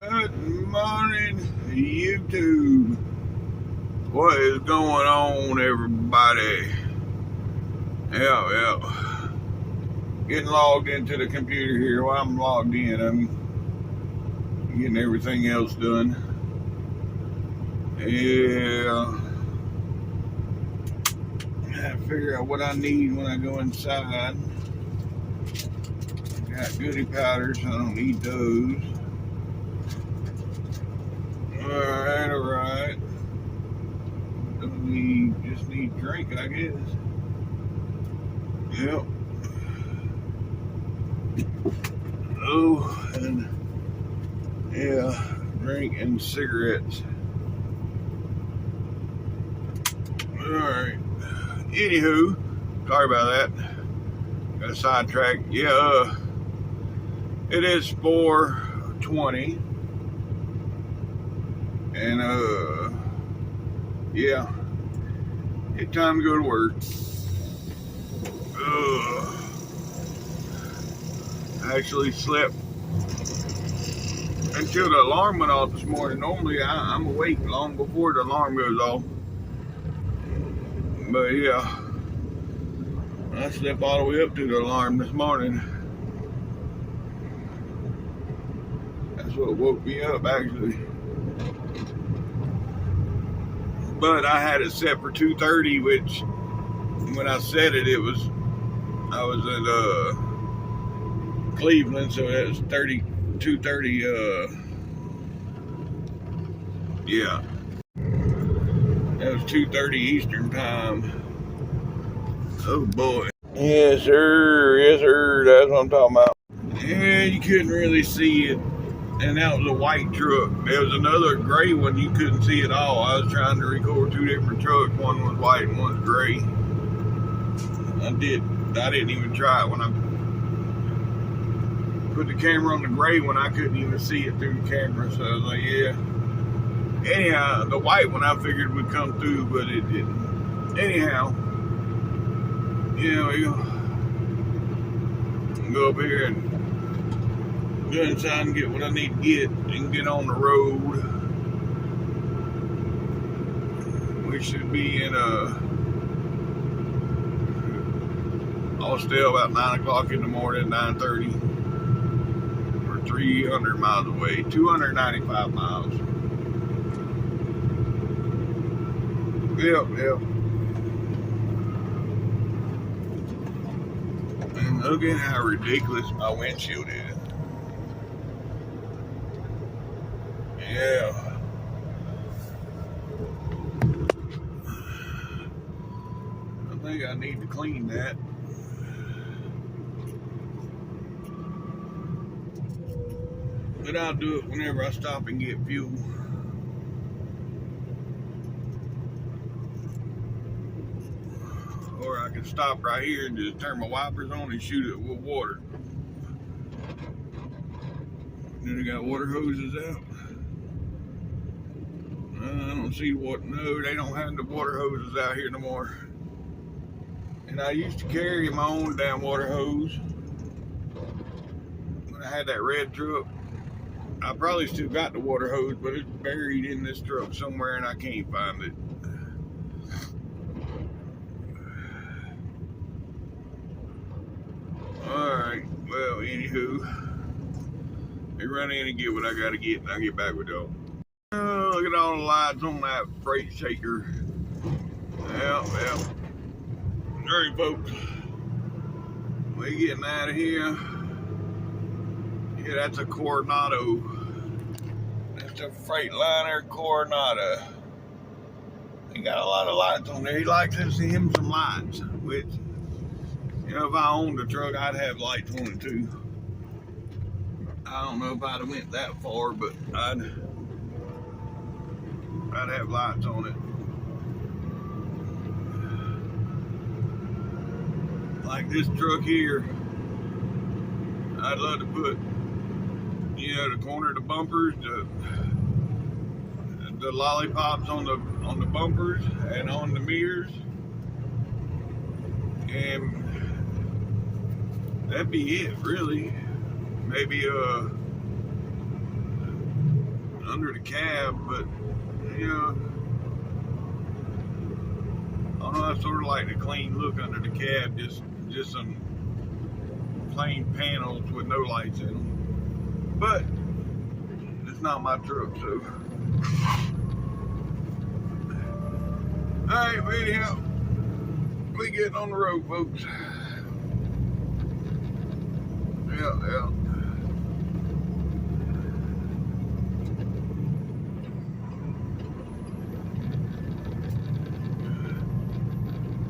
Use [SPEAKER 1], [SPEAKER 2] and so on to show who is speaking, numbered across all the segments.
[SPEAKER 1] Good morning, YouTube. What is going on, everybody? Yeah. Getting logged into the computer here. While I'm logged in, I'm getting everything else done. Yeah. I have to figure out what I need when I go inside. Got goodie powders, I don't need those. Alright. Just need drink, I guess. Yep. Oh, and yeah, drink and cigarettes. Alright. Anywho, sorry about that. Got sidetracked. Yeah, it is 4:20. And yeah, it's time to go to work. I actually slept until the alarm went off this morning. Normally I'm awake long before the alarm goes off. But yeah, I slept all the way up to the alarm this morning. That's what woke me up, actually. But I had it set for 2:30, which when I set it, I was at Cleveland, so that was 2:30. Yeah, that was 2:30 Eastern time. Oh boy. Yes, sir. Yes, sir. That's what I'm talking about. Yeah, you couldn't really see it. And that was a white truck. There was another gray one you couldn't see at all. I was trying to record two different trucks. One was white and one was gray. I didn't even try it when I put the camera on the gray one. I couldn't even see it through the camera. So I was like, yeah. Anyhow, the white one I figured would come through, but it didn't. Anyhow, yeah, we'll go up here and go inside and get what I need to get and get on the road. We should be in Austell about 9 o'clock in the morning, 9:30. We're 300 miles away, 295 miles. Yep. And look at how ridiculous my windshield is. Yeah. I think I need to clean that. But I'll do it whenever I stop and get fuel. Or I can stop right here and just turn my wipers on and shoot it with water. Then I got water hoses out. I don't see what. No, they don't have the water hoses out here no more. And I used to carry my own damn water hose when I had that red truck. I probably still got the water hose, but it's buried in this truck somewhere and I can't find it. Alright, well, anywho, let me run in and get what I gotta get and I'll get back with y'all. Oh, look at all the lights on that freight shaker. Yeah. Alright, folks. We getting out of here. Yeah, that's a Coronado. That's a Freightliner Coronado. He got a lot of lights on there. He likes to see him some lights, which, you know, if I owned a truck, I'd have lights on it too. I don't know if I'd have went that far, but I'd have lights on it. Like this truck here, I'd love to put, you know, the corner of the bumpers, the lollipops on the bumpers and on the mirrors, and that'd be it, really. Maybe under the cab, but you know, I don't know, I sort of like the clean look under the cab, just some plain panels with no lights in them. But it's not my truck, so. Alright, well, anyhow, we getting on the road, folks. Yeah.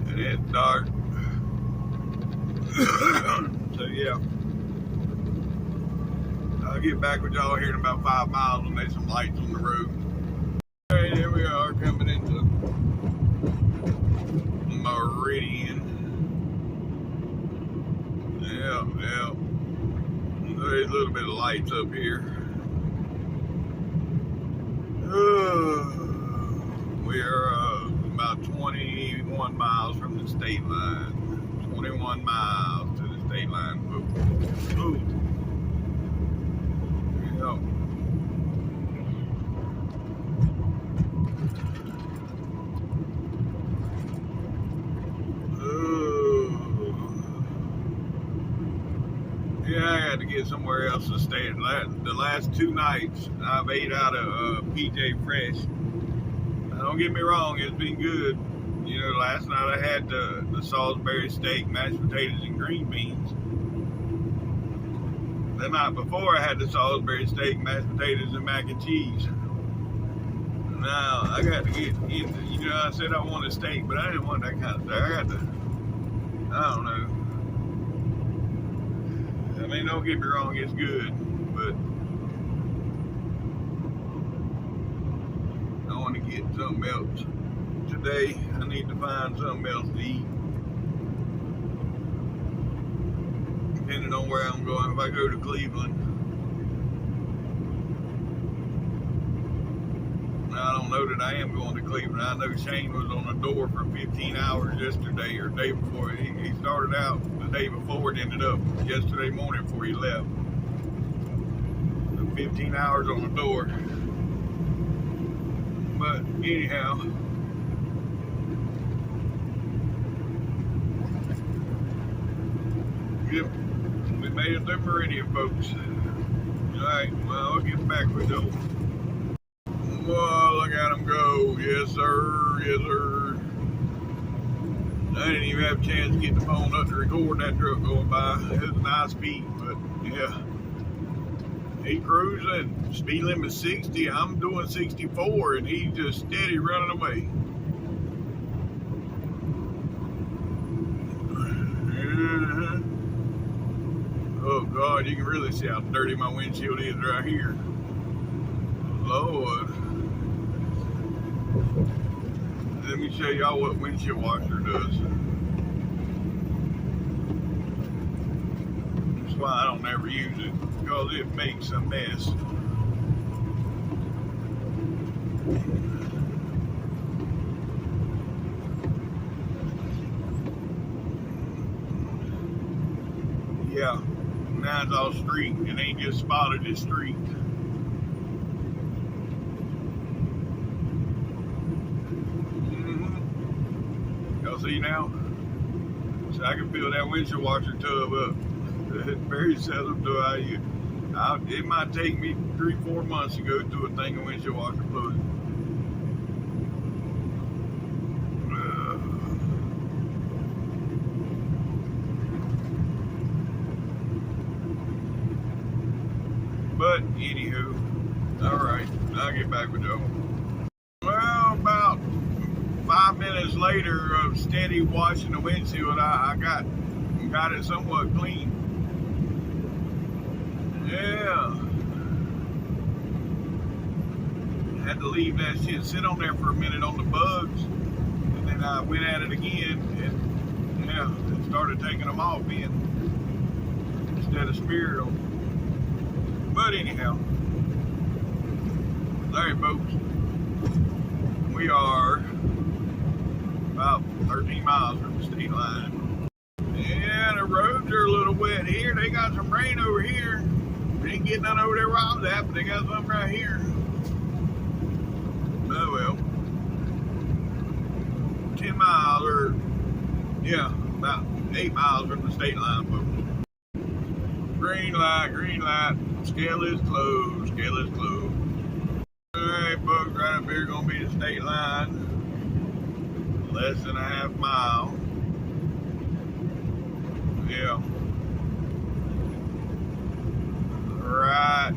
[SPEAKER 1] And it's dark. So yeah. I'll get back with y'all here in about 5 miles when there's some lights on the road. Alright, here we are coming into Meridian. Yeah. There's a little bit of lights up here. We are about 21 miles from the state line. 21 miles to the state line, folks. Ooh. Yeah. Yeah, I had to get somewhere else to stay. The last 2 nights, I've ate out of PJ Fresh. Now, don't get me wrong, it's been good. You know, last night I had the Salisbury steak, mashed potatoes, and green beans. The night before, I had the Salisbury steak, mashed potatoes, and mac and cheese. Now, I got to get into, you know, I said I wanted steak, but I didn't want that kind of stuff. I got to, I don't know. I mean, don't get me wrong, it's good, but I want to get something else. Today, I need to find something else to eat. Depending on where I'm going, if I go to Cleveland, I don't know that I am going to Cleveland. I know Shane was on the door for 15 hours yesterday or the day before. He started out the day before and ended up yesterday morning before he left. So 15 hours on the door. But anyhow, yep, we made it to Meridian, folks. Alright, well, I'll get back with you. Whoa, look at him go. Yes, sir. Yes, sir. I didn't even have a chance to get the phone up to record that truck going by. It was a nice speed, but yeah. He cruising. Speed limit 60. I'm doing 64, and he's just steady running away. Oh, God, you can really see how dirty my windshield is right here. Lord. Let me show y'all what windshield washer does. That's why I don't ever use it, because it makes a mess. Yeah, now it's all streaked. It ain't just spotted, it's streaked. See now? So I can fill that windshield washer tub up. Very seldom do I use. It might take me 3-4 months to go through a thing of windshield washer fluid. But anywho, alright, I'll get back with y'all. Well, about 5 minutes later of steady washing the windshield, I got it somewhat clean. Yeah. Had to leave that shit sit on there for a minute on the bugs, and then I went at it again, and yeah, it started taking them off in instead of smearing them. But anyhow, alright, folks, we are about 13 miles from the state line. Yeah, the roads are a little wet here. They got some rain over here. They ain't getting none over there where I was at, but they got some right here. 10 miles, or yeah, about 8 miles from the state line, folks. Green light, scale is closed, Alright, folks, right up here gonna be the state line. Less than a half mile. Yeah. Right.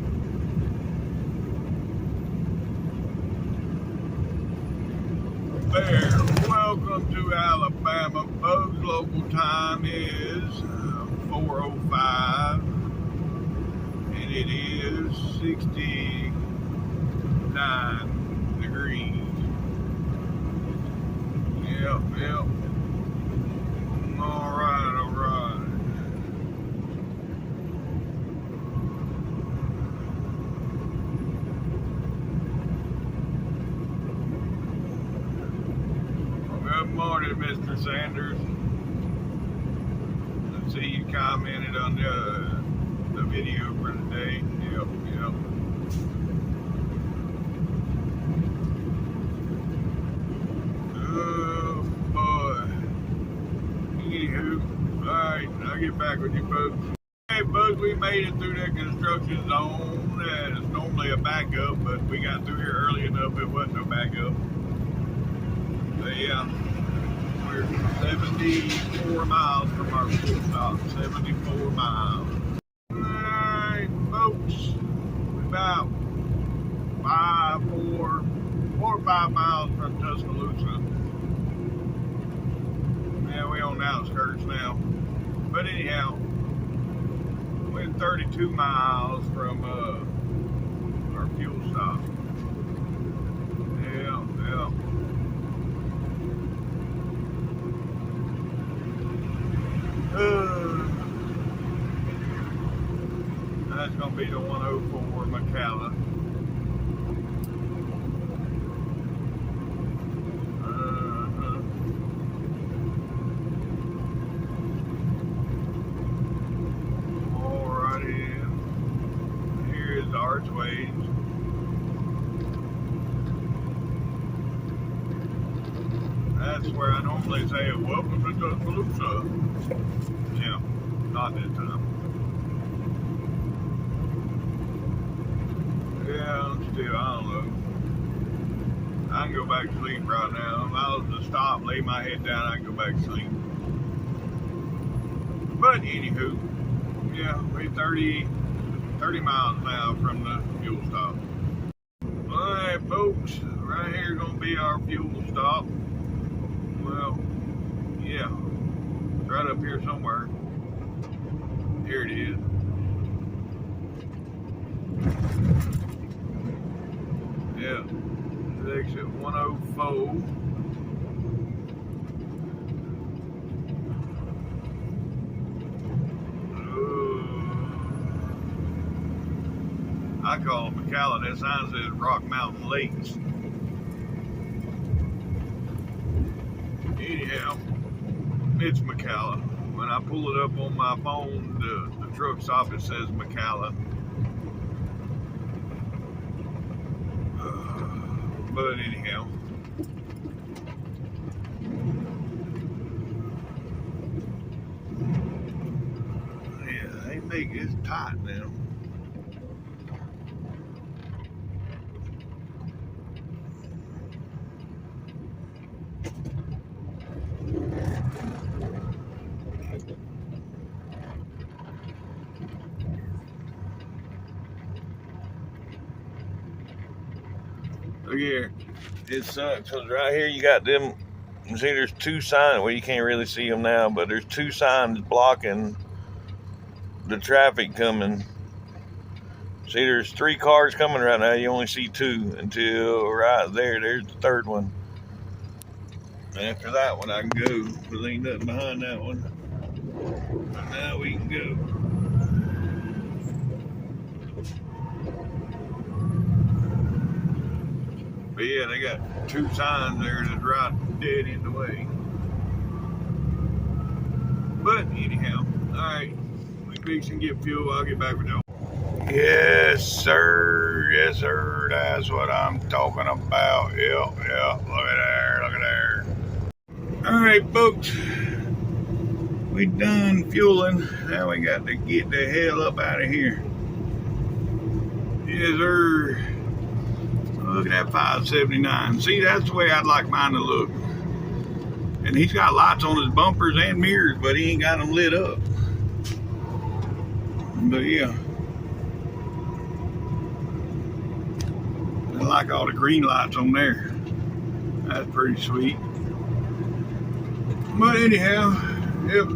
[SPEAKER 1] There. Welcome to Alabama, folks. Local time is 4:05, and it is 69 degrees. Yep. All right. Good morning, Mr. Sanders. I see you commented on the video for today. Yep. Oh boy. Anywho, alright, I'll get back with you folks. Hey folks, we made it through that construction zone. It's normally a backup, but we got through here early enough it wasn't no backup. But yeah, we're 74 miles from our fuel stop. 74 miles. Alright, folks, about 4 or 5 miles from Tuscaloosa. Yeah, we're on the outskirts now. But anyhow, we're 32 miles from our fuel stop. Yeah. That's gonna be the 104 McCalla. Alrighty. Here's the archways. That's where I normally say, welcome to Tuscaloosa. Yeah, not this time. Yeah, still, I don't know. I can go back to sleep right now. If I was to stop, lay my head down, I can go back to sleep. But anywho, yeah, we're 30 miles now from the fuel stop. Alright, folks, right here gonna be our fuel stop. Well, yeah, right up here somewhere. Here it is. Yeah, exit 104. I call it McCalla. That sign says Rock Mountain Lakes. Anyhow, it's McCalla. When I pull it up on my phone, the truck stop, it says McCalla. But anyhow, yeah, they make it tight now. Look here, it sucks because right here you got them. See, there's two signs. Well, you can't really see them now, but there's two signs blocking the traffic coming. See, there's 3 cars coming right now. You only see 2 until right there. There's the third one. And after that one, I can go. There ain't nothing behind that one. And now we can go. But yeah, they got 2 signs there that's right dead in the way. But anyhow, alright, we fixing to get fuel. I'll get back with y'all. Yes, sir. That's what I'm talking about. Yep. Look at there. Alright, folks. We done fueling. Now we got to get the hell up out of here. Yes, sir. Look at that 579. See, that's the way I'd like mine to look. And he's got lights on his bumpers and mirrors, but he ain't got them lit up. But yeah. I like all the green lights on there. That's pretty sweet. But anyhow, yep.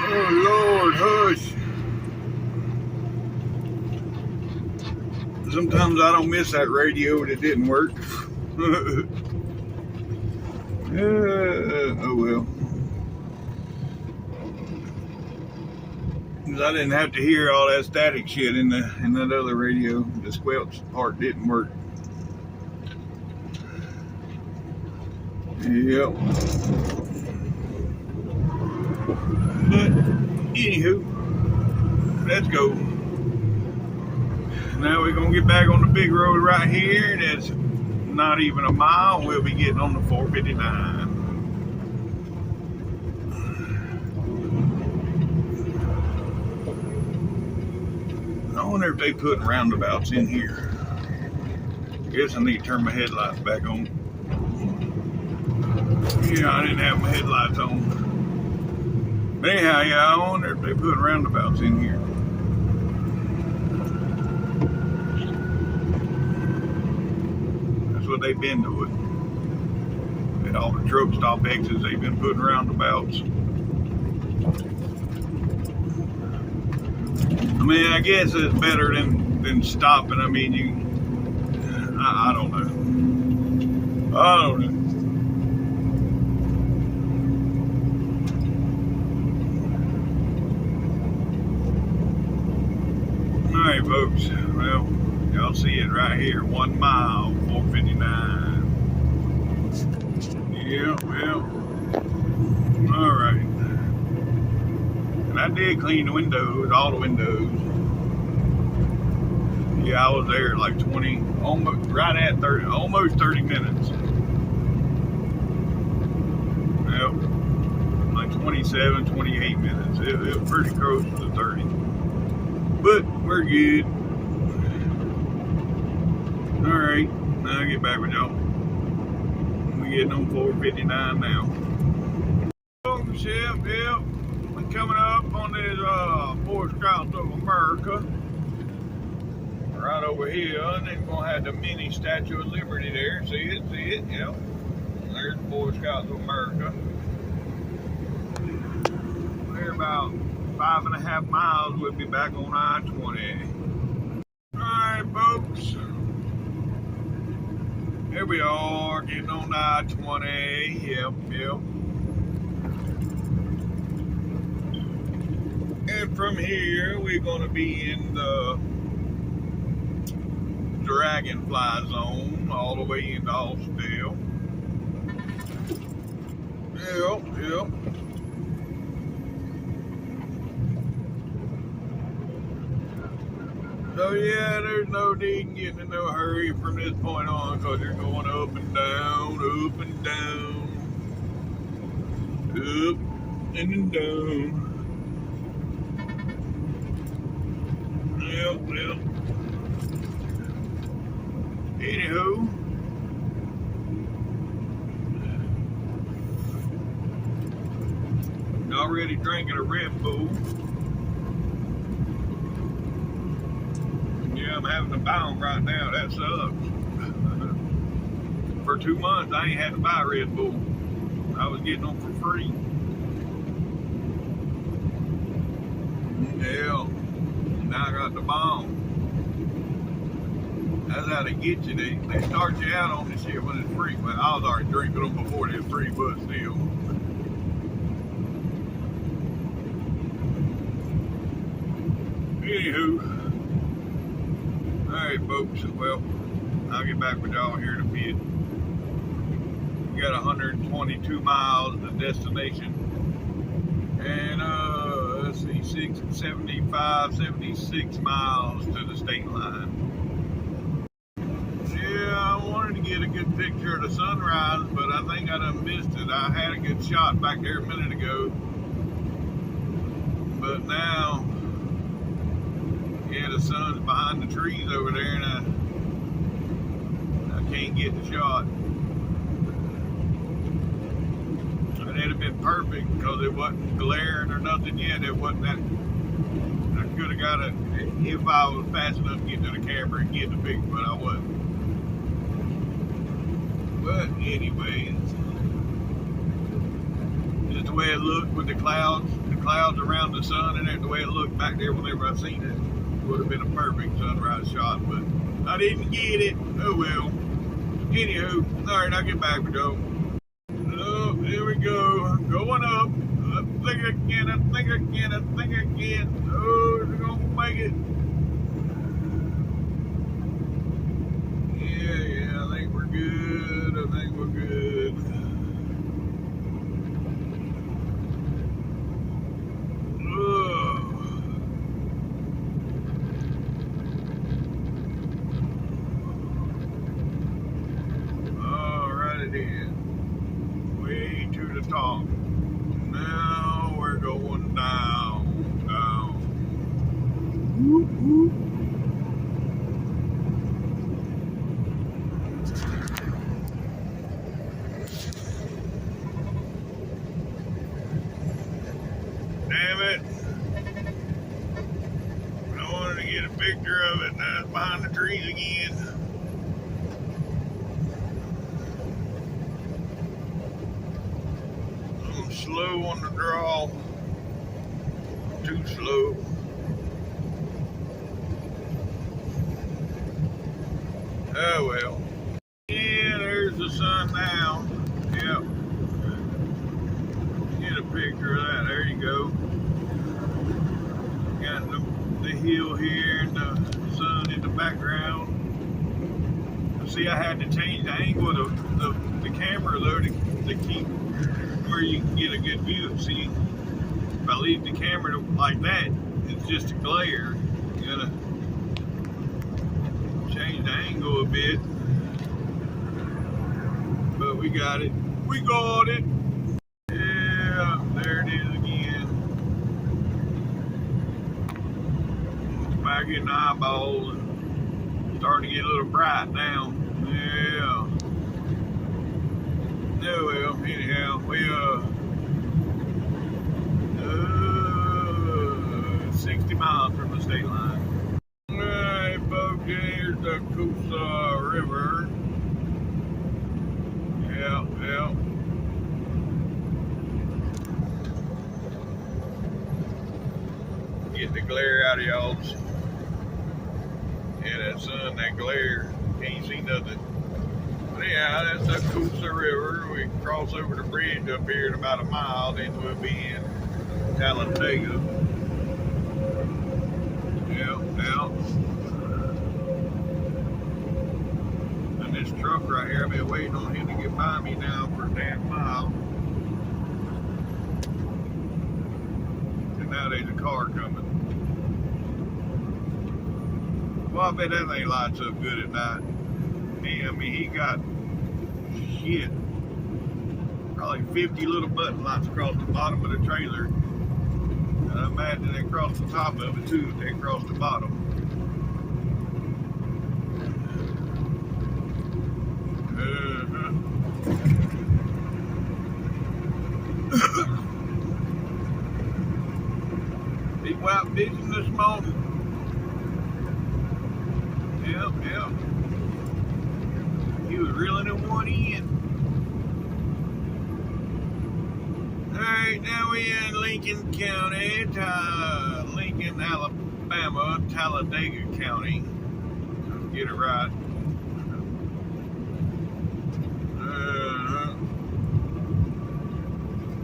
[SPEAKER 1] Oh Lord, hush. Sometimes I don't miss that radio that didn't work. Oh well. I didn't have to hear all that static shit in that other radio. The squelch part didn't work. Yep. But anywho, let's go. Now we're gonna get back on the big road right here. That's not even a mile. We'll be getting on the 459. I wonder if they put roundabouts in here. I guess I need to turn my headlights back on. Yeah, I didn't have my headlights on. But anyhow, yeah, I wonder if they put roundabouts in here. That's what they've been doing. At all the truck stop exits, they've been putting roundabouts. I mean, I guess it's better than stopping. I mean, I don't know. I don't know. All right, folks. Well, y'all see it right here. 1 mile, 459. Yeah, well. All right. And I did clean the windows, all the windows. Yeah, I was there like 20, almost right at 30, almost 30 minutes. Well, like 27, 28 minutes. It was pretty close to 30. But we're good. All right, now I'll get back with y'all. We're getting on 459 now. Folks, yep. We're coming up on this Boy Scouts of America. Right over here, and then we're gonna have the mini Statue of Liberty there. See it? Yep. There's the Boy Scouts of America. We're about 5.5 miles. We'll be back on I-20. Alright, folks. Here we are, getting on I-20. Yep. And from here, we're gonna be in the Dragonfly Zone all the way into Austell. Yep. So yeah, there's no need in getting in no hurry from this point on, because you're going up and down, up and down, up and down. Yep. Anywho, already drinking a Red Bull. Yeah, I'm having to buy them right now. That sucks. For 2 months, I ain't had to buy Red Bull. I was getting them for free. Yeah. Now I got the bomb. That's how they get you. They start you out on this shit when it's free. But I was already drinking them before they were free, but still. Anywho. Alright, folks. Well, I'll get back with y'all here in a bit. We got 122 miles to destination. And, let's see, 76 miles to the state line. Yeah, I wanted to get a good good picture of the sunrise, but I think I done missed it. I had a good shot back there a minute ago. But now, yeah, the sun's behind the trees over there, and I can't get the shot. And it'd have been perfect because it wasn't glaring or nothing yet. It wasn't that. I could have got it if I was fast enough to get to the camera and get the picture, but I wasn't. But anyways, just the way it looked with the clouds around the sun, and the way it looked back there whenever I seen it, would have been a perfect sunrise shot, but I didn't get it. Oh well. Anywho, alright, I'll get back with y'all. Oh, here we go. Going up. I think again. Oh, we're gonna make it. Yeah, I think we're good. Alright, it is. Way to the top. Now we're going down. Whoop, whoop. Damn it. I wanted to get a picture of it, now it's behind the trees again. I'm slow on the draw. Too slow. Oh well. Yeah, there's the sun now. Yep. Get a picture of that. There you go. Got the hill here and the sun in the background. See, I had to change the angle of the camera though to keep where you can get a good view. See, if I leave the camera like that, it's just a glare. You gotta change the angle a bit. But we got it. We got it. Yeah, there it is again. Back in the eyeballs. Starting to get a little bright now. Yeah. Oh well, anyhow, we 60 miles from the state line. Alright folks, here's the Coosa River. Yeah. Get the glare out of y'all's. Yeah, that sun, that glare, can't see nothing. But yeah, that's the Coosa River. We cross over the bridge up here in about a mile, then we'll be in Talladega. Yeah. And this truck right here, I've been waiting on him to get by me now for a damn mile. And now there's a car coming. Well, I bet that thing lights up good at night. I mean, he got shit. Probably 50 little button lights across the bottom of the trailer. And I imagine they cross the top of it too if they cross the bottom. He went out fishing this morning. Yep. He was reeling in one in. Alright, now we're in Lincoln County, Lincoln, Alabama, Talladega County. Let's get it right.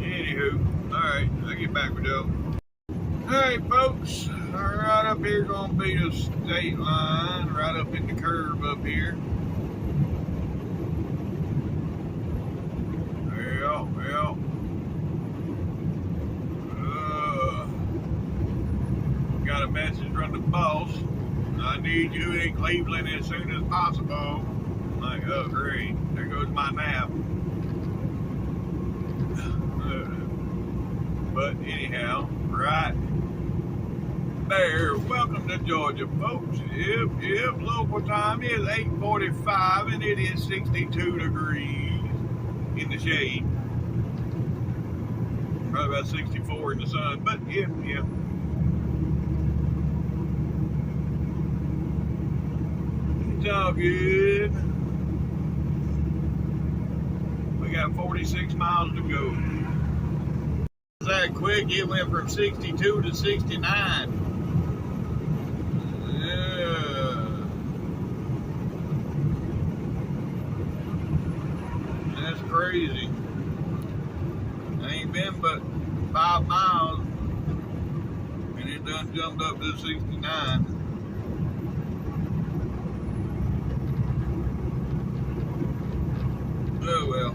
[SPEAKER 1] Anywho, alright, I'll get back with y'all. Alright folks, right up here gonna be the state line, right up in the curve up here. Well. Got a message from the boss. I need you in Cleveland as soon as possible. I'm like, oh great. my nap. But anyhow, right there. Welcome to Georgia, folks. Yep. Local time is 8:45 and it is 62 degrees in the shade. Probably about 64 in the sun, but yeah. It's all good. We got 46 miles to go. That quick, it went from 62 to 69. Yeah. That's crazy. I ain't been but 5 miles and it done jumped up to 69. Oh well.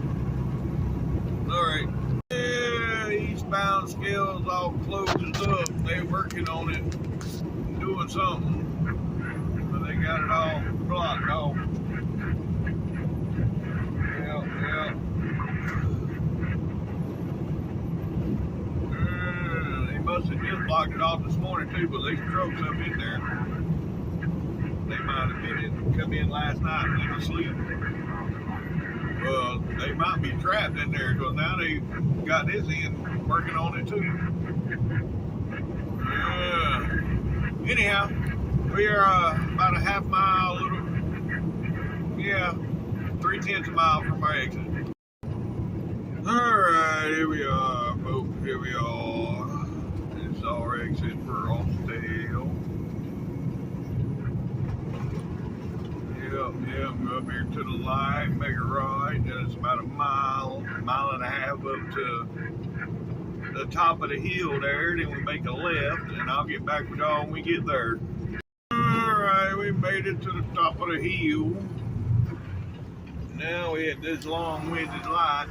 [SPEAKER 1] Alright. Yeah, eastbound scales all closed up. They're working on it, doing something. But they got it all blocked off. Yeah. They must have just blocked it off this morning too, but there's trucks up in there. They might have come in last night and went to sleep. Well, they might be trapped in there because now they got this in working on it too. Anyhow, we are about a half mile, 3/10 of a mile from our exit. Alright, here we are, folks. Here we are. It's our exit for Austell. Yep, go up here to the light, make a right, then it's about a mile and a half up to the top of the hill there, then we make a left, and I'll get back with y'all when we get there. Alright, we made it to the top of the hill. Now we hit this long-winded light.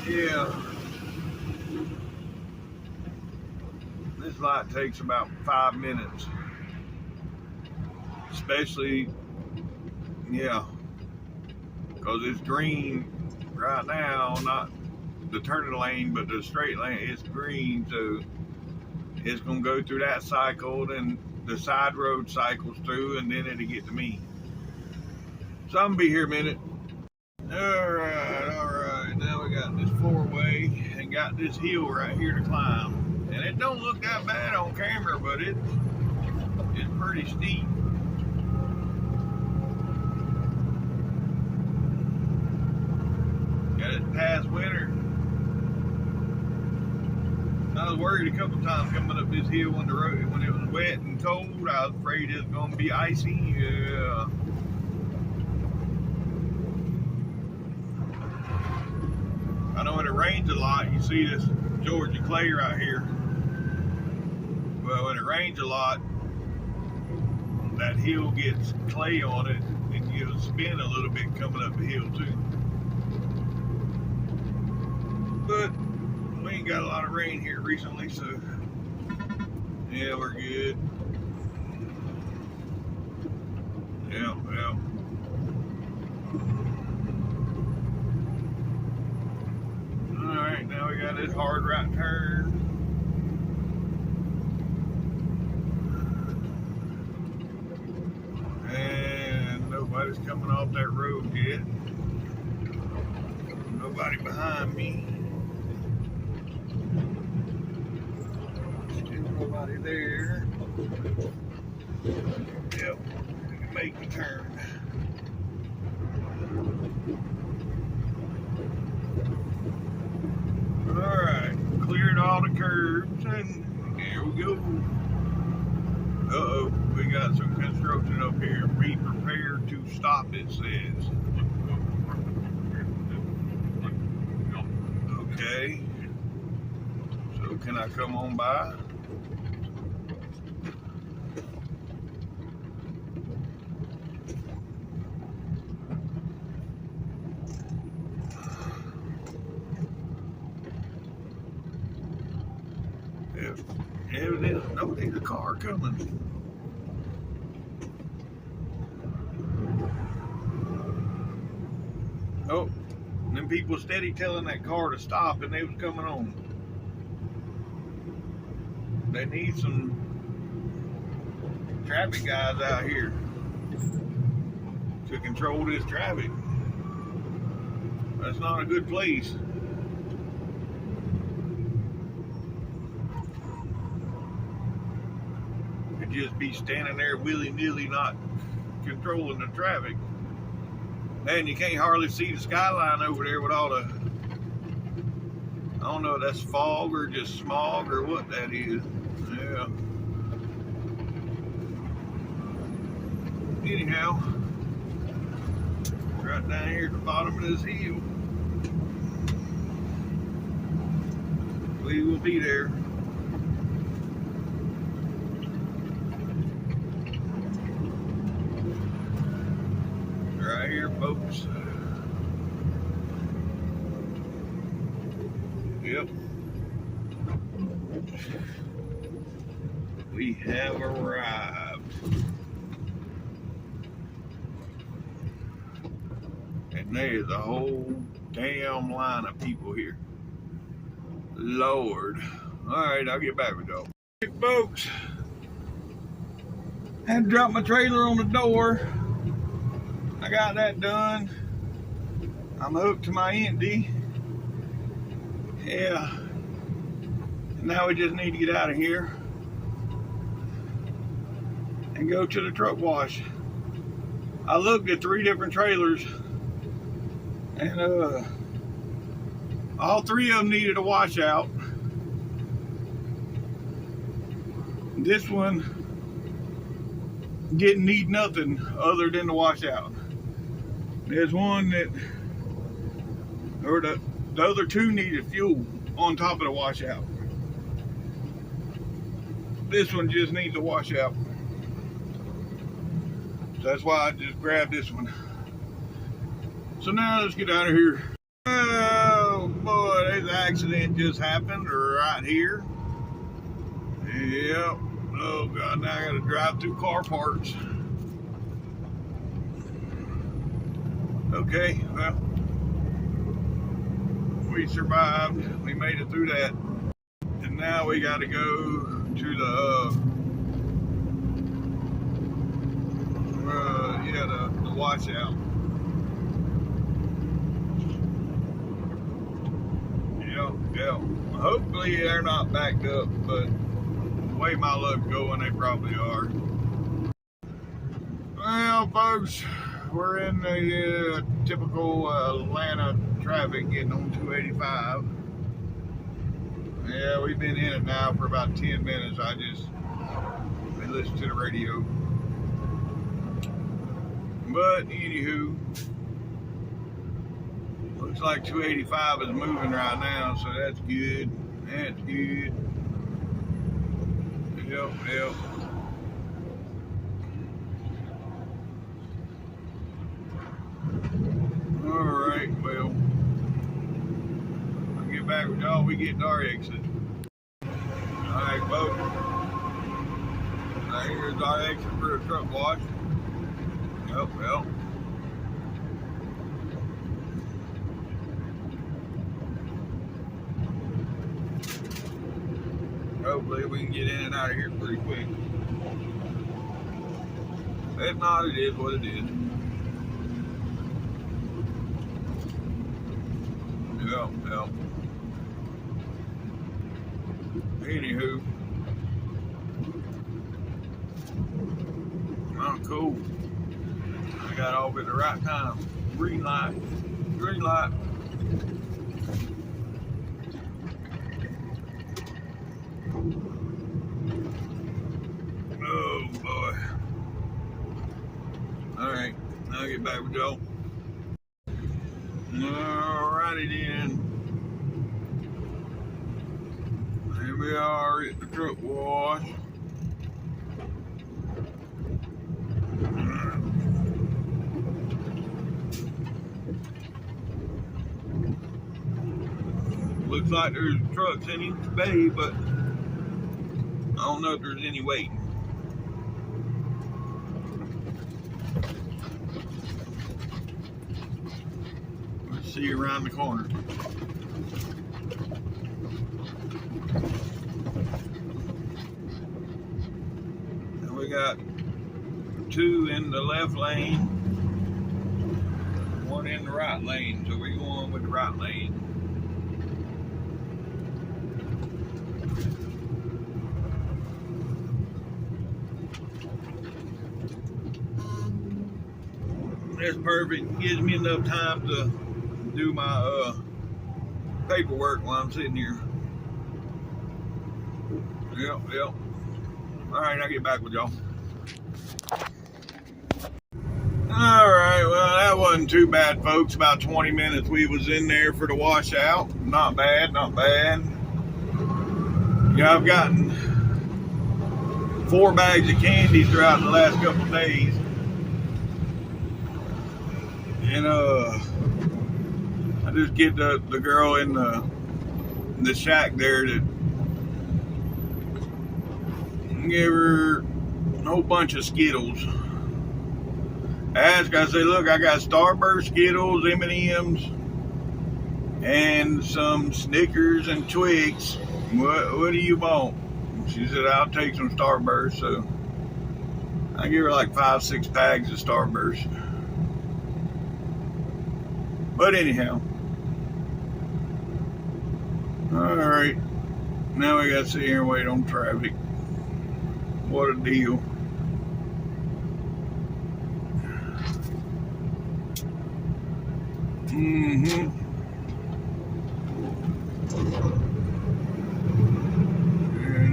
[SPEAKER 1] Yeah. This light takes about 5 minutes. Especially, because it's green right now, not the turning lane, but the straight lane, it's green, so it's going to go through that cycle, then the side road cycles through, and then it'll get to me. So I'm going to be here a minute. Alright, now we got this four-way and got this hill right here to climb. And it don't look that bad on camera, but it's pretty steep. Got it past winter. I was worried a couple times coming up this hill when the road, when it was wet and cold. I was afraid it was going to be icy. Yeah. I know when it rains a lot, you see this Georgia clay right here. Well, when it rains a lot, that hill gets clay on it and you'll spin a little bit coming up the hill too. But we ain't got a lot of rain here recently, so yeah, we're good. Yeah. Alright, now we got this hard right turn. And nobody's coming off that road yet. Nobody behind me. Still nobody there. Yep, we can make the turn. Alright, cleared all the curbs and here we go. Uh-oh, we got some construction up here. Be prepared to stop, it says. Okay. So can I come on by? Nobody's a car coming. and people steady telling that car to stop, and they was coming on. They need some traffic guys out here to control this traffic. That's not a good place. Could just be standing there willy-nilly not controlling the traffic. And you can't hardly see the skyline over there with all the, I don't know if that's fog or just smog or what that is. Yeah. Anyhow, right down here at the bottom of this hill. We will be there. Right here, folks. Yep. We have arrived. And there's a whole damn line of people here. Lord. Alright, I'll get back with y'all. Hey, folks. Had to drop my trailer on the door. I got that done. I'm hooked to my empty. Yeah. And now we just need to get out of here and go to the truck wash. I looked at 3 different trailers, and all 3 of them needed a washout. This one didn't need nothing other than the washout. There's one that, or the other 2 needed fuel on top of the washout. This one just needs a washout. So that's why I just grabbed this one. So now let's get out of here. Oh boy, this accident just happened right here. Yep. Oh God, now I gotta drive through car parts. Okay, well, we survived. We made it through that. And now we gotta go to the, the washout. Yeah. Hopefully they're not backed up, but the way my luck's going, they probably are. Well, folks, we're in the typical Atlanta traffic getting on 285. Yeah, we've been in it now for about 10 minutes. I just been listening to the radio. But anywho, looks like 285 is moving right now, so that's good. That's good. Yep. Alright, well, I'll get back with y'all. We get to our exit. Alright, folks. Now here's our exit for the truck wash. Yep. Hopefully we can get in and out of here pretty quick. If not, it is what it is. Yep. Anywho. Oh, cool. I got off at the right time. Green light. Oh boy. Alright, I'll get back with y'all. Alrighty then. Here we are at the truck wash. Looks like there's trucks in each bay, but I don't know if there's any waiting. Let's see you around the corner. And we got 2 in the left lane, 1 in the right lane, so we're going with the right lane. That's perfect. Gives me enough time to do my paperwork while I'm sitting here. Yep. All right, I'll get back with y'all. All right, well, that wasn't too bad, folks. About 20 minutes we was in there for the washout. Not bad. Yeah, I've gotten 4 bags of candy throughout the last couple of days. And I just get the girl in the shack there to give her a whole bunch of Skittles. I say, look, I got Starburst, Skittles, M&Ms, and some Snickers and Twix. What do you want? She said, I'll take some Starburst. So I give her like 5-6 packs of Starburst. But anyhow, all right, now we got to sit here and wait on traffic. What a deal. And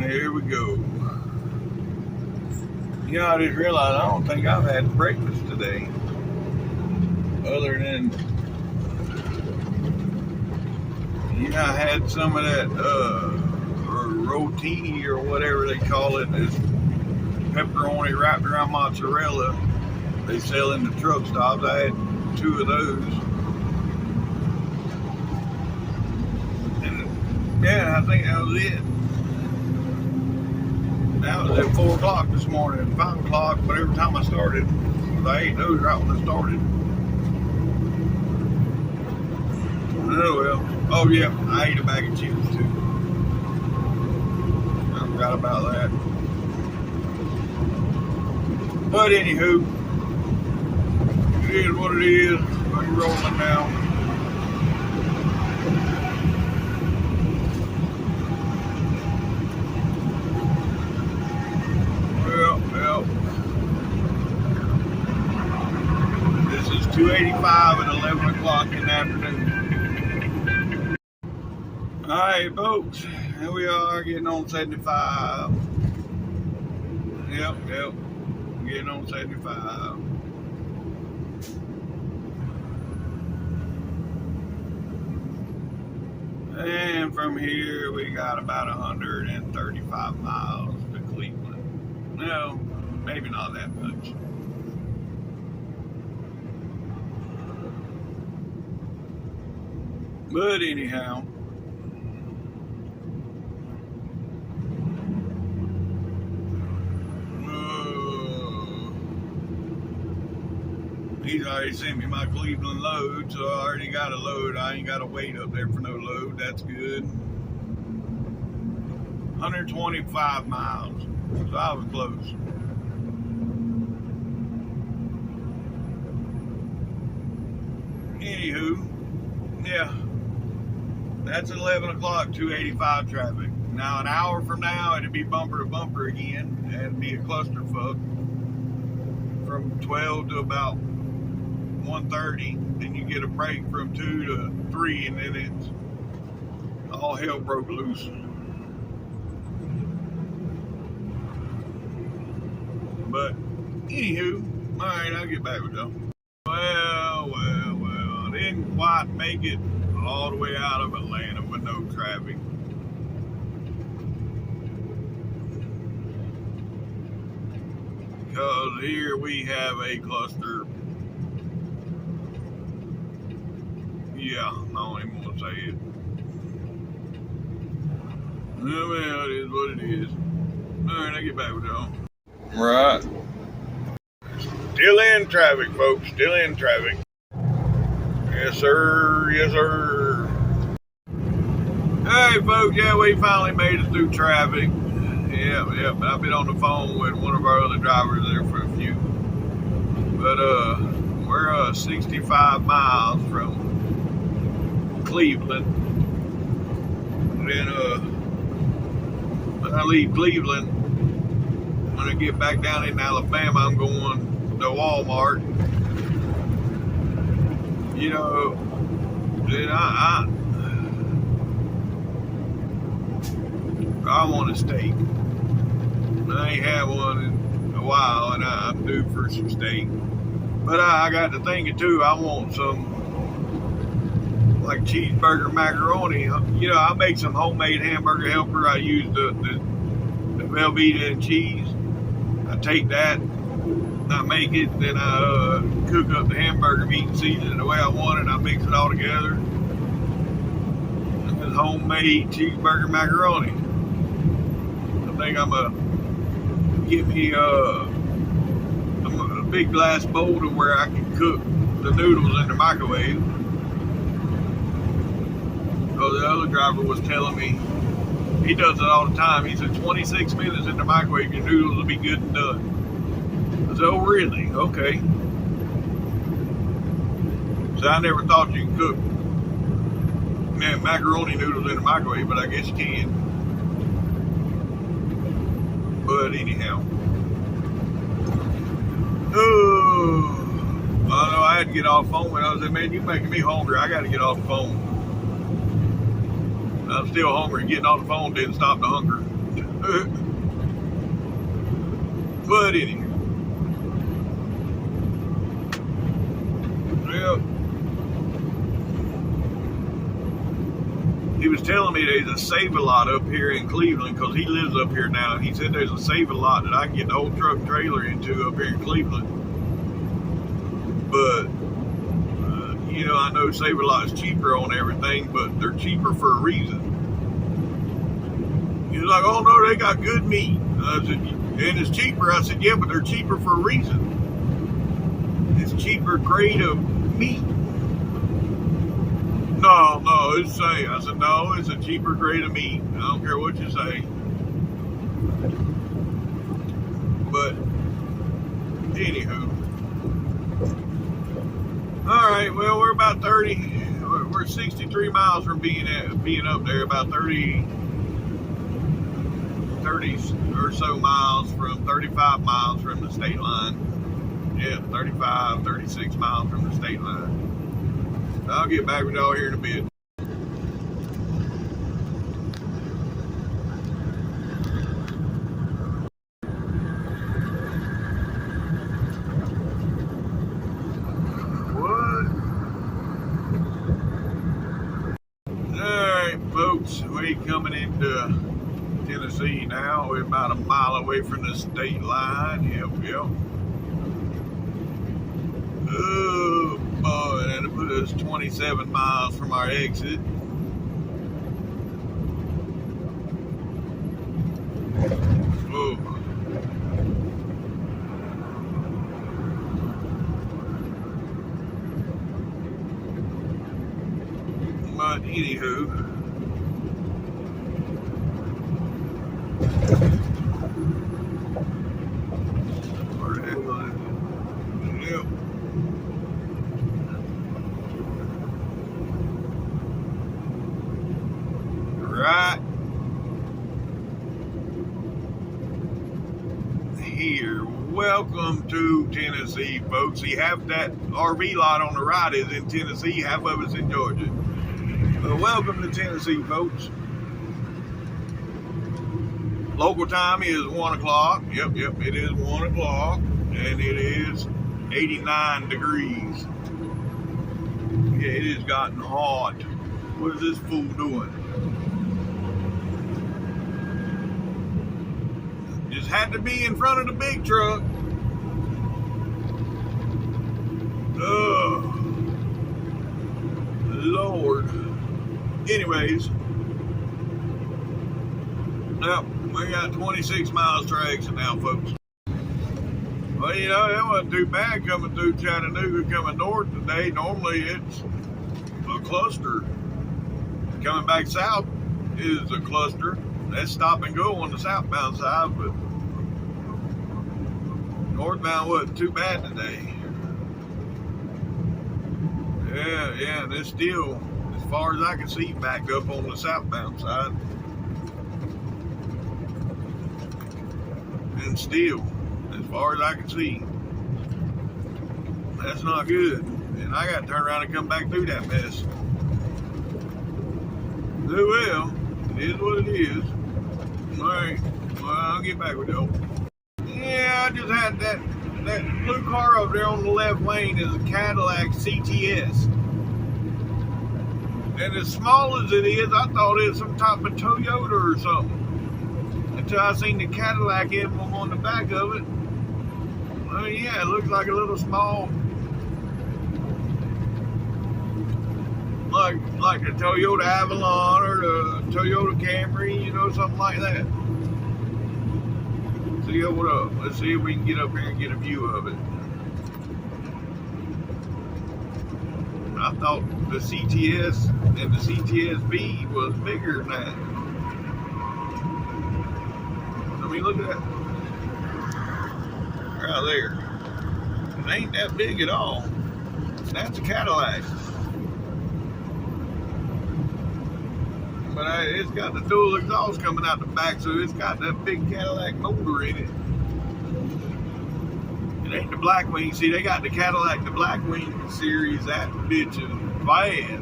[SPEAKER 1] there we go. You know, I just realized I don't think I've had breakfast today. Other than, I had some of that rotini or whatever they call it. It's pepperoni wrapped around mozzarella. They sell in the truck stops. I had 2 of those. And yeah, I think that was it. That was at 4 o'clock this morning, 5 o'clock, whatever time I started. I ate those right when I started. Oh well. Oh yeah, I ate a bag of chips too. I forgot about that. But anywho, it is what it is. I'm rolling now. Well. This is 285 at 11 o'clock in the afternoon. Alright, folks, here we are getting on 75. Yep, getting on 75. And from here, we got about 135 miles to Cleveland. No, maybe not that much. But anyhow, he's already sent me my Cleveland load, so I already got a load. I ain't got to wait up there for no load. That's good. 125 miles, so I was close. Anywho, yeah, that's 11 o'clock, 285 traffic. Now, an hour from now, it'll be bumper to bumper again, and it'll be a clusterfuck from 12 to about 1:30. Then you get a break from 2 to 3, and then it's all hell broke loose. But anywho, all right, I'll get back with y'all. Well, didn't quite make it all the way out of Atlanta with no traffic. Because here we have a cluster. Yeah, I don't even want to say it. Well, it is what it is. Alright, I'll get back with y'all. Right. Still in traffic, folks. Still in traffic. Yes, sir. sir. Yes, sir. Hey, folks. Yeah, we finally made it through traffic. Yeah. I've been on the phone with one of our other drivers there for a few. But we're 65 miles from Cleveland. And when I leave Cleveland, when I get back down in Alabama, I'm going to Walmart. You know, then I want a steak. I ain't had one in a while, and I'm due for some steak. But I got to thinking too, I want some like cheeseburger macaroni. You know, I make some homemade hamburger helper. I use the Velveeta and cheese. I take that, I make it, then I cook up the hamburger meat and season it the way I want it. I mix it all together. And it's homemade cheeseburger macaroni. I think I'm gonna get me a big glass bowl to where I can cook the noodles in the microwave. So the other driver was telling me, he does it all the time. He said 26 minutes in the microwave, your noodles will be good and done. I said, oh really? Okay. So I never thought you could cook macaroni noodles in the microwave, but I guess you can. But anyhow. Oh, I know I had to get off the phone when I said, man, you're making me hungry. I got to get off the phone. I'm still hungry. Getting off the phone didn't stop the hunger. But anyhow. Well, he was telling me there's a Save-A-Lot up here in Cleveland because he lives up here now. He said there's a Save-A-Lot that I can get the whole truck trailer into up here in Cleveland. But, you know, I know Save-A-Lot is cheaper on everything, but they're cheaper for a reason. He was like, oh no, they got good meat. I said, and it's cheaper. I said, yeah, but they're cheaper for a reason. It's cheaper grade of meat. No, it's the same. I said, no, it's a cheaper grade of meat. I don't care what you say. But, anywho. Alright, well, we're about 63 miles from being up there, about 30 or so miles from, 35 miles from the state line. Yeah, 36 miles from the state line. I'll get back with y'all here in a bit. What? Alright, folks, we coming into Tennessee now. We're about a mile away from the state line. Yep. Oh boy, that'll put us 27 miles from our exit. Oh. But anywho. Yep. Right here. Welcome to Tennessee, folks. You have that RV lot on the right is in Tennessee, half of it's in Georgia. Welcome to Tennessee, folks. Local time is 1 o'clock. Yep, it is 1 o'clock. And it is 89 degrees. Yeah, it has gotten hot. What is this fool doing? Just had to be in front of the big truck. Oh, Lord. Anyways, now we got 26 miles to exit now, folks. Well, you know, it wasn't too bad coming through Chattanooga, coming north today. Normally it's a cluster. Coming back south is a cluster. That's stop and go on the southbound side, but northbound wasn't too bad today. Yeah, and it's still, as far as I can see, backed up on the southbound side. And still, as far as I can see, that's not good. And I got to turn around and come back through that mess. Oh well, it is what it is. Alright, well, I'll get back with y'all. Yeah, I just had that blue car over there on the left lane is a Cadillac CTS. And as small as it is, I thought it was some type of Toyota or something. Until I seen the Cadillac emblem on the back of it. Oh yeah, it looks like a little small, like the Toyota Avalon or the Toyota Camry, you know, something like that. So yeah, what up? Let's see if we can get up here and get a view of it. I thought the CTS and the CTS-V was bigger than that. I mean, look at that. Right there. It ain't that big at all. That's a Cadillac. But it's got the dual exhaust coming out the back, so it's got that big Cadillac motor in it. It ain't the Blackwing. See, they got the Cadillac, the Blackwing series. That bitch is bad.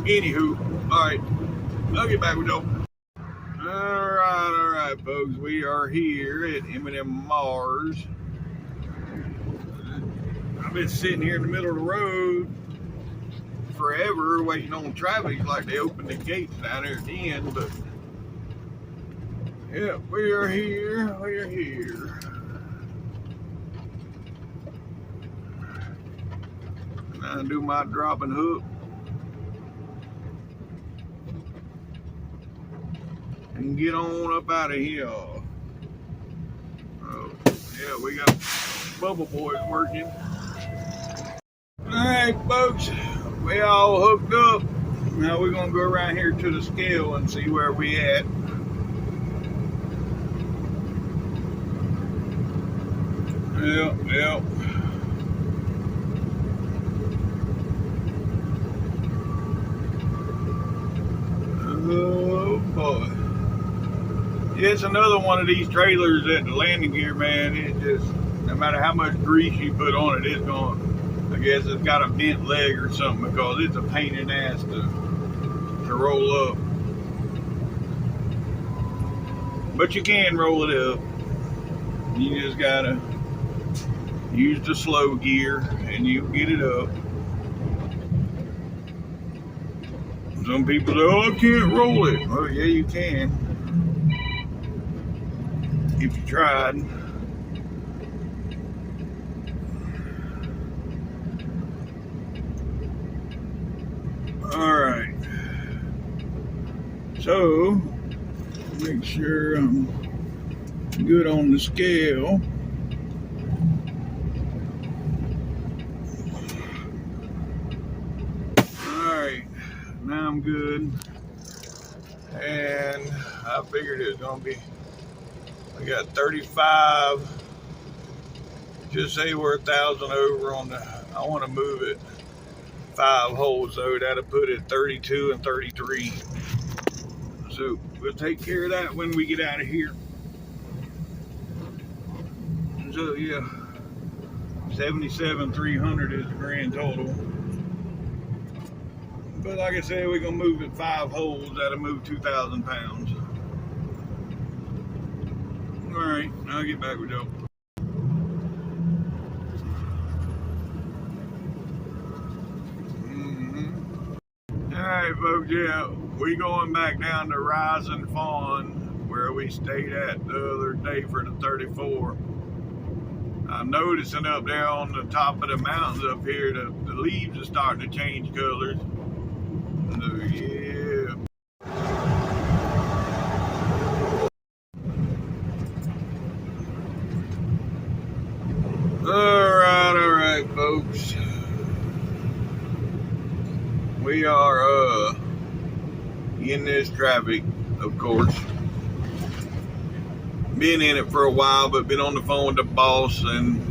[SPEAKER 1] Anywho, alright. I'll get back with y'all. Alright, folks. We are here at M&M Mars. I've been sitting here in the middle of the road forever waiting on traffic, like they opened the gates down there at the end, but yeah, we are here. Now I do my drop and hook. And get on up out of here. Oh, yeah, we got Bubble Boys working. Alright, folks, we all hooked up. Now we're gonna go around here to the scale and see where we at. Yep. Oh boy. Yeah, it's another one of these trailers at the landing gear, man. It just, no matter how much grease you put on it, it's going, I guess it's got a bent leg or something, because it's a pain in the ass to roll up. But you can roll it up. You just gotta use the slow gear and you get it up. Some people say, oh, I can't roll it. Oh yeah, you can. If you tried. Alright. So, make sure I'm good on the scale. Alright, now I'm good. And I figured it's gonna be, I got 35. Just say we're 1,000 over on the, I want to move it 5 holes, so that'll put it 32 and 33. So we'll take care of that when we get out of here. So yeah, 77,300 is the grand total. But like I said, we're gonna move it 5 holes. That'll move 2,000 pounds. All right, I'll get back with y'all. Alright folks, yeah, we going back down to Rising Fawn, where we stayed at the other day for the 34. I'm noticing up there on the top of the mountains up here, the leaves are starting to change colors. So yeah. We are in this traffic, of course. Been in it for a while, but been on the phone with the boss and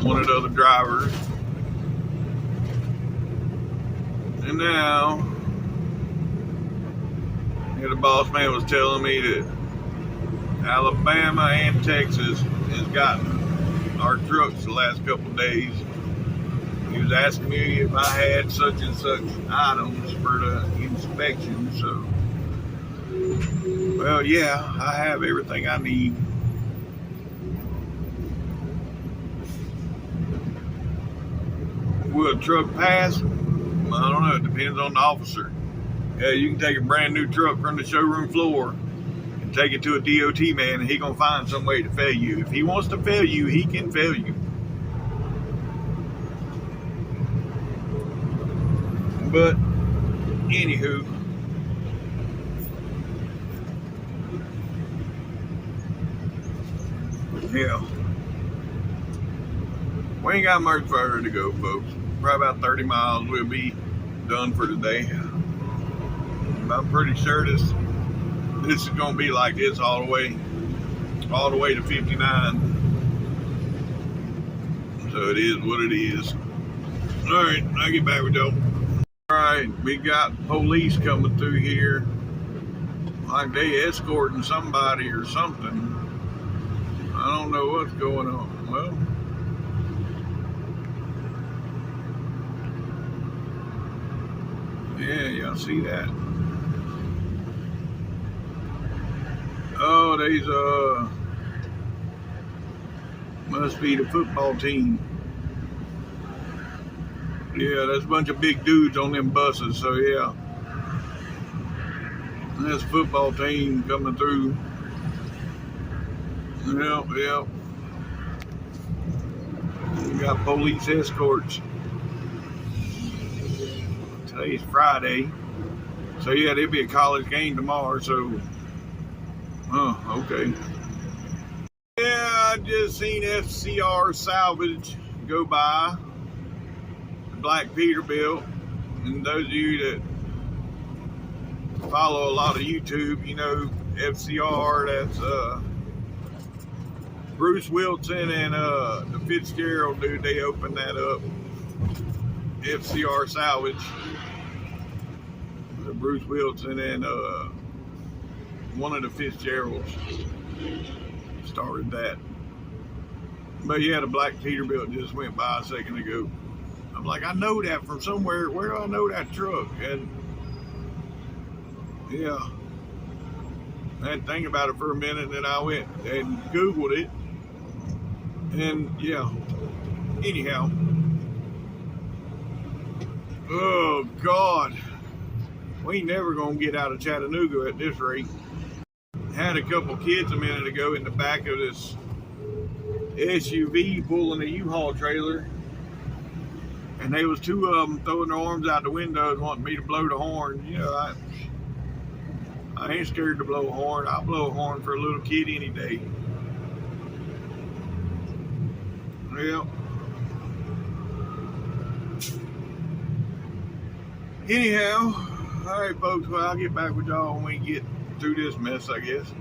[SPEAKER 1] one of the other drivers. And now, the boss man was telling me that Alabama and Texas has gotten our trucks the last couple of days. He was asking me if I had such and such items for the inspection. So, well, yeah, I have everything I need. Will a truck pass? I don't know. It depends on the officer. Yeah, you can take a brand new truck from the showroom floor and take it to a DOT man, and he's going to find some way to fail you. If he wants to fail you, he can fail you. But, anywho, yeah, we ain't got much further to go, folks. Probably about 30 miles, we'll be done for today. I'm pretty sure this is gonna be like this all the way to 59. So it is what it is. All right, I'll get back with y'all. All right, we got police coming through here, like they escorting somebody or something. I don't know what's going on. Well, yeah, y'all see that? Oh, they's must be the football team. Yeah, there's a bunch of big dudes on them buses, so yeah. This football team coming through. Yep. We got police escorts. Today's Friday. So yeah, there'll be a college game tomorrow, so okay. Yeah, I just seen FCR Salvage go by. Black Peterbilt. And those of you that follow a lot of YouTube, you know FCR, that's Bruce Wilson and the Fitzgerald dude, they opened that up. FCR Salvage. Bruce Wilson and one of the Fitzgeralds started that. But yeah, the Black Peterbilt just went by a second ago. I'm like, I know that from somewhere. Where do I know that truck? And yeah, I had to think about it for a minute, and then I went and Googled it. And yeah, anyhow. Oh God, we ain't never gonna get out of Chattanooga at this rate. Had a couple kids a minute ago in the back of this SUV pulling a U-Haul trailer, and they was two of them throwing their arms out the windows wanting me to blow the horn. You know, I ain't scared to blow a horn. I'll blow a horn for a little kid any day. Well, anyhow, all right, folks. Well, I'll get back with y'all when we get through this mess, I guess.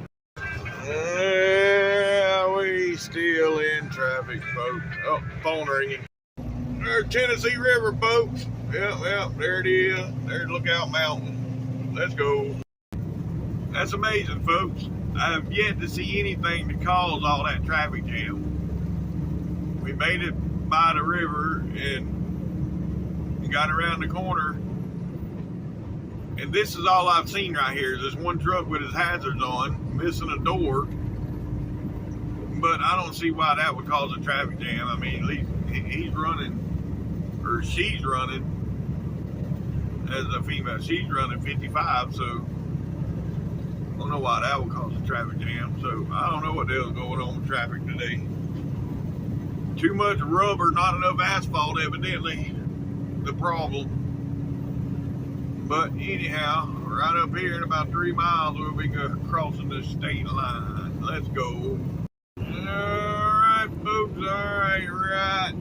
[SPEAKER 1] Yeah, we still in traffic, folks. Oh, phone ringing. There's Tennessee River, folks. Yeah, there it is. There's Lookout Mountain. Let's go. That's amazing, folks. I have yet to see anything to cause all that traffic jam. We made it by the river and got around the corner. And this is all I've seen right here. Is this one truck with his hazards on, missing a door. But I don't see why that would cause a traffic jam. I mean, at least he's running, or she's running, as a female, she's running 55, so I don't know why that would cause a traffic jam. So I don't know what the hell's going on with traffic today. Too much rubber, not enough asphalt, evidently, the problem. But anyhow, right up here in about 3 miles, we'll be crossing the state line. Let's go. Alright, folks, alright, right.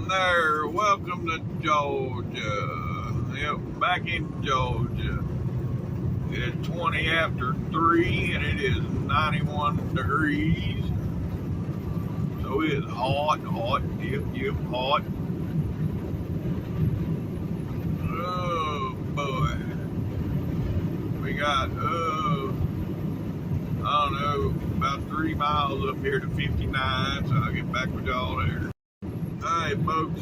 [SPEAKER 1] There, welcome to Georgia. Yep, back in Georgia. It's 20 after 3 and it is 91 degrees. So it's hot, yep, hot. Oh boy. We got, I don't know, about 3 miles up here to 59, so I'll get back with y'all there. Alright folks,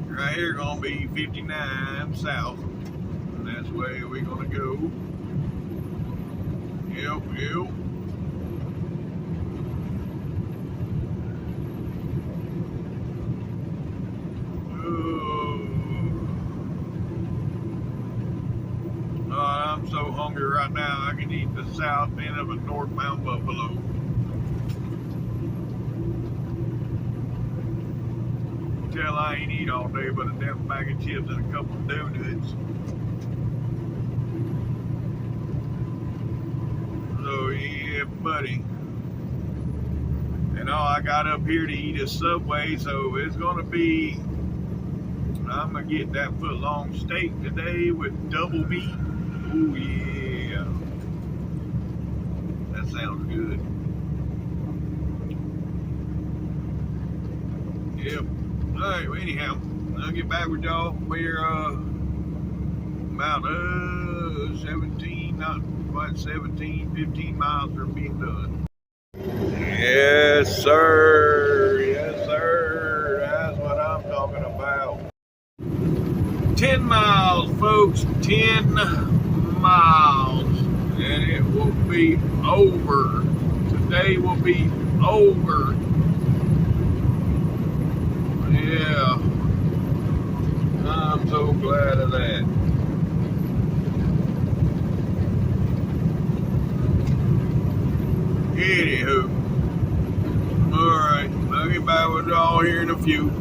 [SPEAKER 1] right here gonna be 59 south, and that's the way we're gonna go. Yep. Oh, I'm so hungry right now, I can eat the south end of a northbound buffalo. Tell I ain't eat all day but a damn bag of chips and a couple of donuts. So yeah, buddy. And all I got up here to eat is Subway, so it's gonna be, I'm gonna get that foot-long steak today with double meat. Ooh yeah. That sounds good. Yep. Alright, well, anyhow, I'll get back with y'all. We're about 15 miles from being done. Yes, sir. That's what I'm talking about. 10 miles, folks. 10 miles. And it will be over. Today will be over. Yeah, I'm so glad of that. Anywho, alright, I'll get back with y'all here in a few.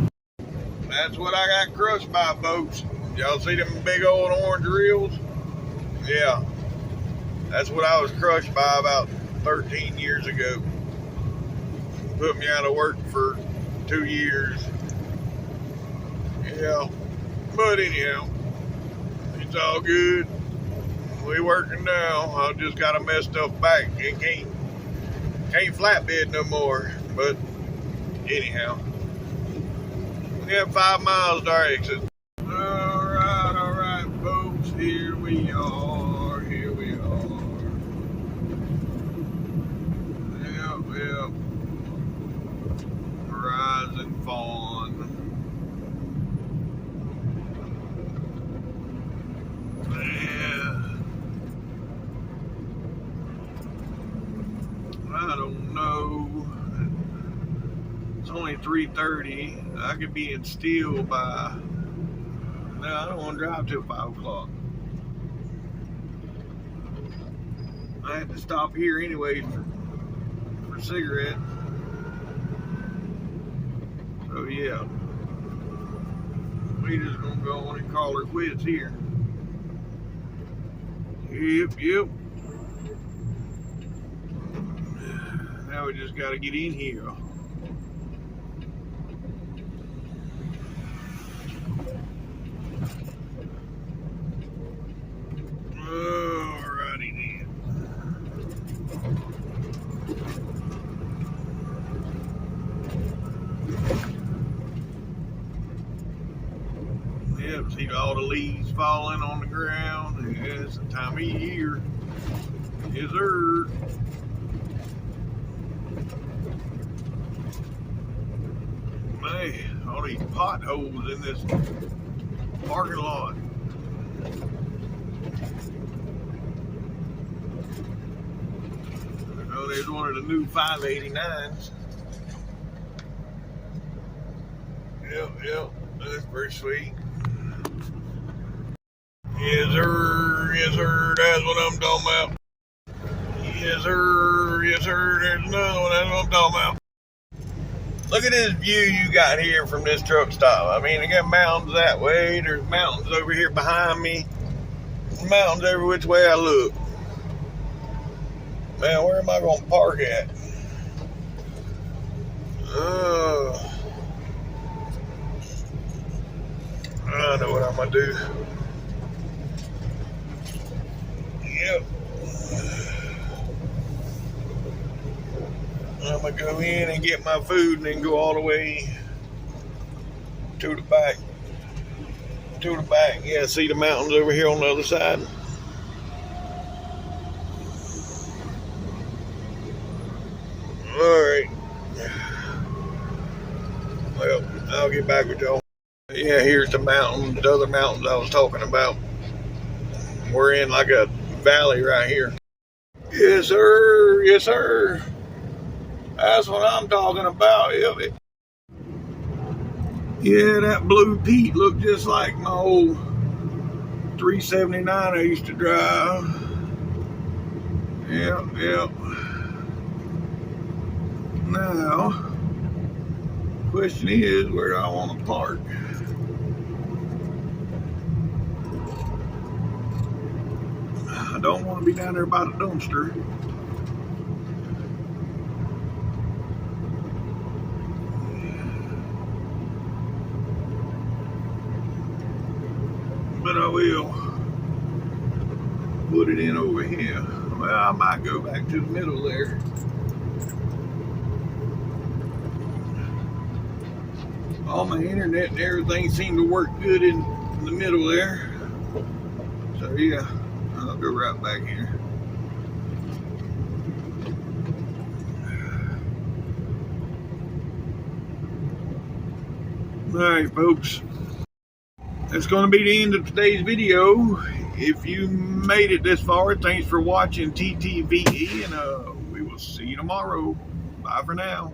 [SPEAKER 1] That's what I got crushed by, folks. Y'all see them big old orange reels? Yeah, that's what I was crushed by about 13 years ago. Put me out of work for 2 years. Yeah, but anyhow, it's all good. We working now. I just gotta mess stuff back. It can't flatbed no more. But anyhow, we have 5 miles to our exit. All right, folks. Here we are. Yep. Rising Fawn. I don't know. It's only 3:30. I could be in Steele by. No, I don't want to drive till 5 o'clock. I had to stop here anyways for cigarettes. So yeah, we just gonna go on and call her quits here. Yep. Now we just gotta get in here. Alrighty then. Yep, see all the leaves falling on the ground. Yeah, it's the time of year. Yes, sir. Man, all these potholes in this parking lot. Oh, there's one of the new 589s. Yep, that's pretty sweet. Yes, sir, that's what I'm talking about. Yes, sir, there's another one, that's what I'm talking about. Look at this view you got here from this truck stop. I mean, I got mountains that way, there's mountains over here behind me, mountains every which way I look. Man, where am I going to park at? I'm gonna do. Yep. I'm gonna go in and get my food and then go all the way to the back. To the back. Yeah, see the mountains over here on the other side? Alright. Well, I'll get back with y'all. Yeah, here's the mountains, the other mountains I was talking about. We're in like a valley right here. Yes, sir. Yes, sir. That's what I'm talking about. Yeah, that blue Pete looked just like my old 379 I used to drive. Yep. Now, question is, where do I want to park? I don't want to be down there by the dumpster. But I will put it in over here. Well, I might go back to the middle there. All my internet and everything seemed to work good in the middle there. So yeah, I'll go right back here. Alright folks, that's going to be the end of today's video. If you made it this far, thanks for watching TTVE, and we will see you tomorrow. Bye for now.